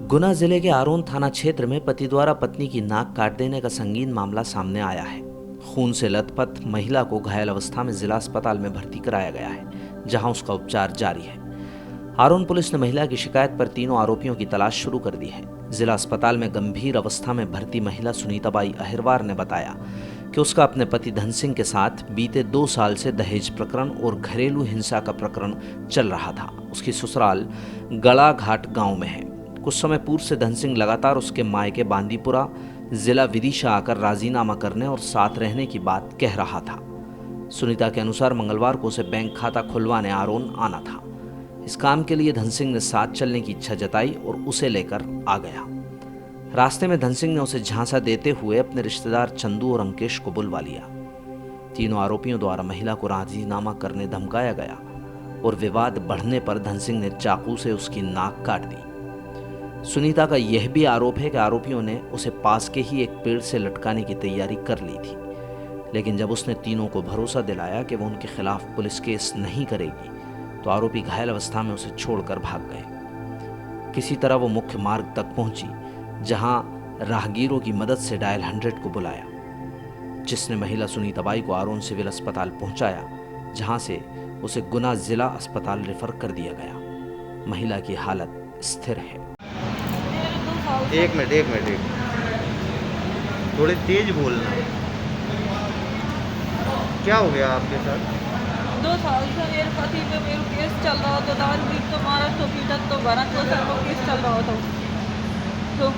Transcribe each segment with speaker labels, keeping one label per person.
Speaker 1: गुना जिले के आरोन थाना क्षेत्र में पति द्वारा पत्नी की नाक काट देने का संगीन मामला सामने आया है। खून से लथपथ महिला को घायल अवस्था में जिला अस्पताल में भर्ती कराया गया है, जहां उसका उपचार जारी है। आरोन पुलिस ने महिला की शिकायत पर तीनों आरोपियों की तलाश शुरू कर दी है। जिला अस्पताल में गंभीर अवस्था में भर्ती महिला सुनीताबाई अहिरवार ने बताया कि उसका अपने पति धन सिंह के साथ बीते 2 साल से दहेज प्रकरण और घरेलू हिंसा का प्रकरण चल रहा था। उसकी ससुराल गड़ा घाट गांव में है। कुछ समय पूर्व से धन सिंह लगातार उसके मायके बांदीपुरा जिला विदिशा आकर राजीनामा करने और साथ रहने की बात कह रहा था। सुनीता के अनुसार मंगलवार को उसे बैंक खाता खुलवाने आरोन आना था। इस काम के लिए धन सिंह ने साथ चलने की इच्छा जताई और उसे लेकर आ गया। रास्ते में धन सिंह ने उसे झांसा देते हुए अपने रिश्तेदार चंदू और अंकेश को बुलवा लिया। तीनों आरोपियों द्वारा महिला को राजीनामा करने धमकाया गया और विवाद बढ़ने पर धन सिंह ने चाकू से उसकी नाक काट दी। सुनीता का यह भी आरोप है कि आरोपियों ने उसे पास के ही एक पेड़ से लटकाने की तैयारी कर ली थी, लेकिन जब उसने तीनों को भरोसा दिलाया कि वो उनके खिलाफ पुलिस केस नहीं करेगी, तो आरोपी घायल अवस्था में उसे छोड़कर भाग गए। किसी तरह वो मुख्य मार्ग तक पहुंची, जहां राहगीरों की मदद से डायल 100 को बुलाया, जिसने महिला सुनीताबाई को आरोन सिविल अस्पताल पहुंचाया, जहां से उसे गुना जिला अस्पताल रेफर कर दिया गया। महिला की हालत स्थिर है।
Speaker 2: एक मिनट थोड़ी तेज बोलना। क्या हो गया आपके साथ?
Speaker 3: 2 साल से मेरे पति पे मेरे केस चल रहा था। दारू पी तो मारा तो पीटा तो भरा तो सर को केस चल रहा था। तो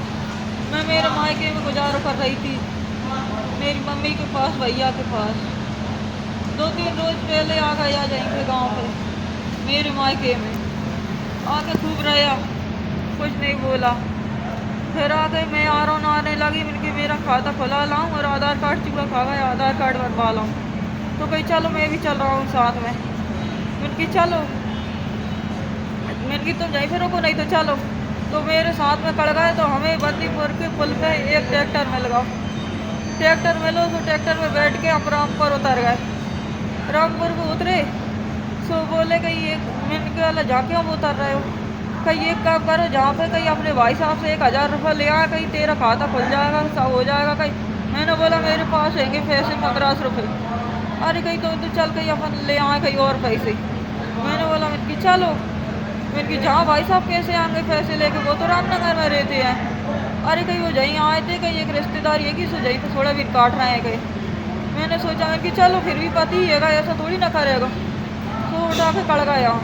Speaker 3: मैं मेरे मायके में गुजारा कर रही थी, मेरी मम्मी के पास, भैया के पास। 2-3 रोज पहले आ गया जाएंगे गांव पे मेरे मायके में आके खूब रहा, कुछ नहीं बोला। फिर आ गई, मैं आरोन आने लगी, मिलके मेरा खाता खुला लाऊं और आधार कार्ड चूड़ा खा गया, आधार कार्ड बनवा लाऊं। तो कही चलो मैं भी चल रहा हूँ साथ में। मिलकी चलो, मिलकी तुम जाई फिर को नहीं तो चलो। तो मेरे साथ में कड़ गए। तो हमें बंदीपुर के पुल पे एक ट्रैक्टर में लगाओ। ट्रैक्टर में लो तो ट्रैक्टर में बैठ के हम रामपुर उतर गए। रामपुर को उतरे सो बोले कि ये मिलके वाला जाके हम उतर रहे हो, कहीं एक काम करो, जहाँ पे कहीं अपने भाई साहब से 1000 रुपये ले आया, कहीं तेरा खाता खुल जाएगा, सब हो जाएगा। कहीं मैंने बोला मेरे पास हैंगे पैसे 1500 रुपये। अरे कहीं तो चल कहीं अपन ले आए कहीं और पैसे। मैंने बोला मिनकी चलो, मिनकी जहाँ भाई साहब कैसे आएंगे पैसे लेके, वो तो रामनगर में रहते हैं। अरे कहीं वो जहीं आए थे, कहीं एक रिश्तेदार ये कि सो जहीं पर थोड़ा भी काट रहे हैं कहीं। मैंने सोचा कि चलो फिर भी पति है, ऐसा थोड़ी ना करेगा। तो उठा के कड़ गया।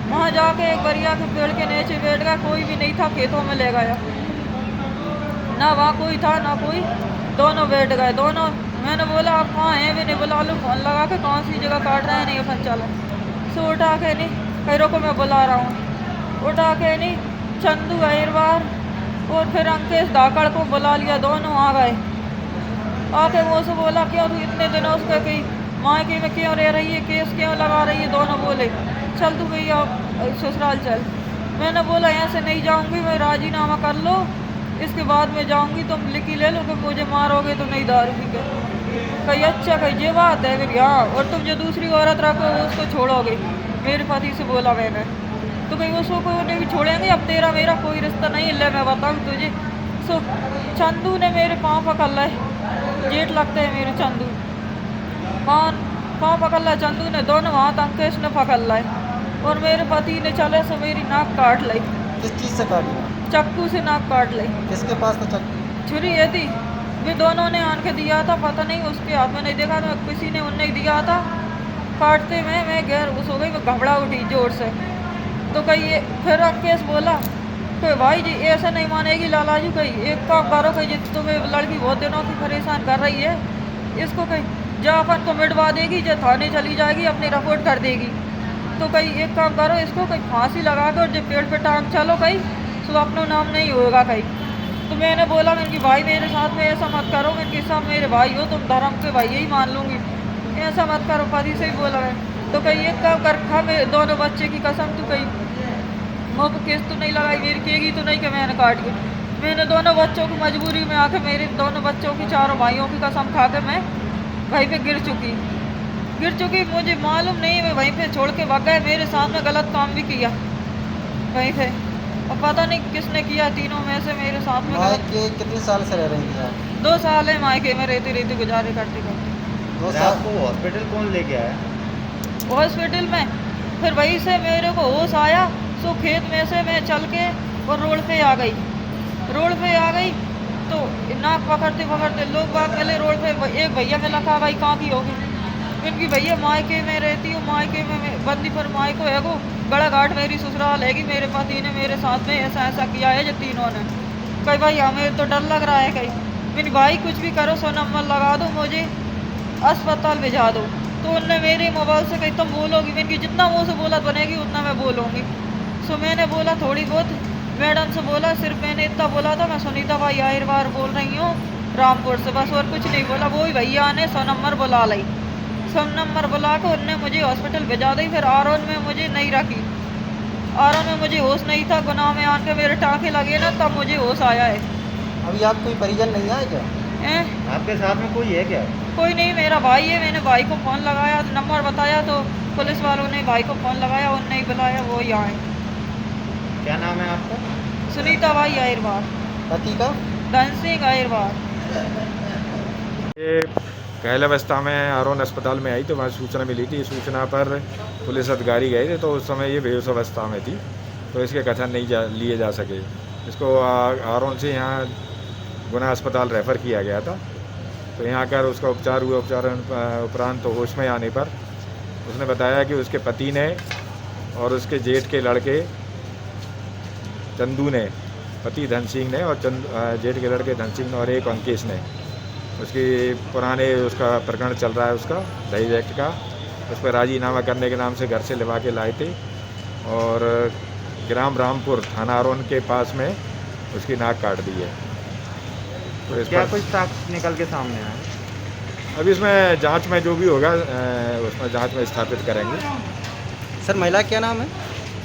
Speaker 3: वहाँ जाके एक बरिया के पेड़ के नीचे बैठ गया, कोई भी नहीं था, खेतों में ले गया, ना वहाँ कोई था ना कोई। दोनों बैठ गए दोनों। मैंने बोला आप कहाँ हैं? भी नहीं बोला, लो फोन लगा के कौन सी जगह काट रहे हैं, नहीं अपन चलो। सो उठा के नहीं, खैरों को मैं बुला रहा हूँ। उठा के नहीं, चंदू अहिरवार और फिर अंकेश धाकड़ को बुला लिया, दोनों आ गए। आके वो से बोला क्यों तू इतने दिनों उसका कहीं मायके में क्यों रह रही है, केस क्यों लगा रही है? दोनों बोले चल तू भैया ससुराल चल। मैंने बोला यहाँ से नहीं जाऊंगी, मैं राजीनामा कर लो, इसके बाद में जाऊंगी, तुम लिखी ले लो कि मुझे मारोगे तो नहीं दारू पी के। कही अच्छा, कही ये बात है फिर? हाँ, और तुम जो दूसरी औरत रखो उसको छोड़ोगे, मेरे पति से बोला मैंने। तो कहीं उसको कोई भी छोड़ेंगे, अब तेरा मेरा कोई रिश्ता नहीं है, मैं बताऊँ तुझे। सो चंदू ने मेरे पाँव पकड़ लाए, जेठ लगते हैं मेरे चंदू, पाँव पकड़ लाए चंदू ने, दोनों हाथ अंकेश ने पकड़ लाए और मेरे पति ने चले से मेरी नाक काट ली।
Speaker 2: किस चीज़ से काटी?
Speaker 3: चाकू से नाक काट ली।
Speaker 2: किसके पास था चाकू?
Speaker 3: छुरी ये थी, वे दोनों ने आन के दिया था, पता नहीं उसके हाथ में नहीं देखा तो किसी ने उनने दिया था। काटते में मैं गैर उस हो गई, मैं घबरा उठी जोर से। तो कही फिर अंकेश बोला तो भाई जी ऐसा नहीं मानेगी लालाजी, कही एक काम करो, कही तुम्हें लड़की बहुत दिनों की परेशान कर रही है, इसको कही जो अपन को मिटवा देगी, जो थाने चली जाएगी, अपनी रिपोर्ट कर देगी। तो कहीं एक काम करो, इसको कहीं फांसी लगा कर जब पेड़ पे टांग चलो, कहीं तो अपना नाम नहीं होगा कहीं। तो मैंने बोला मेरे भाई मेरे साथ में ऐसा मत करो, मेरे सब मेरे भाई हो, तुम धर्म के भाई यही मान लूँगी, ऐसा मत करो, पति से ही बोला मैं। तो कहीं एक काम कर खा, मेरे दोनों बच्चे की कसम, तू कहीं मुँह को केस तो नहीं लगाई, मेरी केगी तो नहीं कि मैंने काट के। मैंने दोनों बच्चों की मजबूरी में आके मेरे दोनों बच्चों की, चारों भाइयों की कसम खा के मैं वहीं पे गिर चुकी। मुझे मालूम नहीं, मैं वहीं पे छोड़ के भाग गए, मेरे सामने गलत काम भी किया वहीं पे। और पता नहीं किसने किया, तीनों में से मेरे साथ में
Speaker 2: मायके कितने साल से रह रही हैं आप?
Speaker 3: 2 साल है मायके में रहती रहती गुजारे करते करते।
Speaker 2: 2
Speaker 4: अरे
Speaker 2: साल
Speaker 4: आपको हॉस्पिटल कौन लेके आया?
Speaker 3: हॉस्पिटल में फिर वहीं से मेरे को होश आया, सो खेत में से मैं चल के और रोड पे आ गई। रोड पे आ गई तो नाक पकड़ते पकड़ते लोग बात मिले रोड पे। एक भैया मिला, कहा भाई कहाँ की होगी? इनकी भैया मायके में रहती हूँ, मायके में बंदीपुर मायको है वो, गड़ा घाट मेरी ससुराल है कि मेरे पति ने मेरे साथ में ऐसा ऐसा किया है जो तीनों ने। कहीं भाई हमें तो डर लग रहा है, कहीं मेरी भाई कुछ भी करो, 100 नंबर लगा दो, मुझे अस्पताल भेजा दो। तो उनने मेरे मोबाइल से कही तुम बोलोगी, मैंने जितना मुँह से बोला बनेगी उतना मैं बोलूँगी। सो मैंने बोला थोड़ी बहुत, मैडम से बोला, सिर्फ मैंने इतना बोला था मैं सुनीता भाई आहिरवार बोल रही हूँ रामपुर से, बस और कुछ नहीं बोला। वो ही भैया ने 100 नंबर बुला ली, 100 नंबर बुला कर उनने मुझे हॉस्पिटल भेजा दी। फिर आरोन में मुझे नहीं रखी, आरोन में मुझे होश नहीं था, गुनाह में आके मेरे टाँके लगे ना तब मुझे होश आया है।
Speaker 2: अभी आप कोई परिजन नहीं आए क्या?
Speaker 4: आपके साथ में कोई है क्या?
Speaker 3: कोई नहीं, मेरा भाई है। मैंने भाई को फ़ोन लगाया, नंबर बताया तो पुलिस वालों ने भाई को फ़ोन लगाया, उनने ही बुलाया, वो ही आए।
Speaker 4: क्या नाम है आपका?
Speaker 3: सुनीता भाई आहिरवार,
Speaker 2: पति का?
Speaker 3: धन सिंह आहिरवार।
Speaker 5: ये घायल अवस्था में आरोन अस्पताल में आई तो वहाँ सूचना मिली थी। सूचना पर पुलिस अधिकारी गए थे तो उस समय ये बेहोश अवस्था में थी, तो इसके कथन नहीं लिए जा सके। इसको आरोन से यहाँ गुना अस्पताल रेफ़र किया गया था। तो यहाँ आकर उसका उपचार हुआ। उपचार उपरांत तो होश में आने पर उसने बताया कि उसके पति ने और उसके जेठ के लड़के चंदू ने, पति धन सिंह ने और जेठ के लड़के धन सिंह ने और एक अंकेश ने, उसकी पुराने उसका प्रकरण चल रहा है उसका दहेज एक्ट का, उस पर राजीनामा करने के नाम से घर से लिवा के लाए थे और ग्राम रामपुर थाना आरोन के पास में उसकी नाक काट दी है। तो इस
Speaker 4: क्या
Speaker 5: पर
Speaker 4: कुछ साक्ष्य निकल के सामने आया?
Speaker 5: अभी इसमें जांच में जो भी होगा उसमें जांच में स्थापित करेंगे।
Speaker 2: सर महिला क्या नाम है?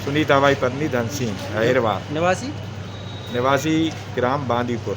Speaker 5: सुनीता बाई पत्नी धन सिंह आहिरवार,
Speaker 2: निवासी?
Speaker 5: निवासी ग्राम बांदीपुर।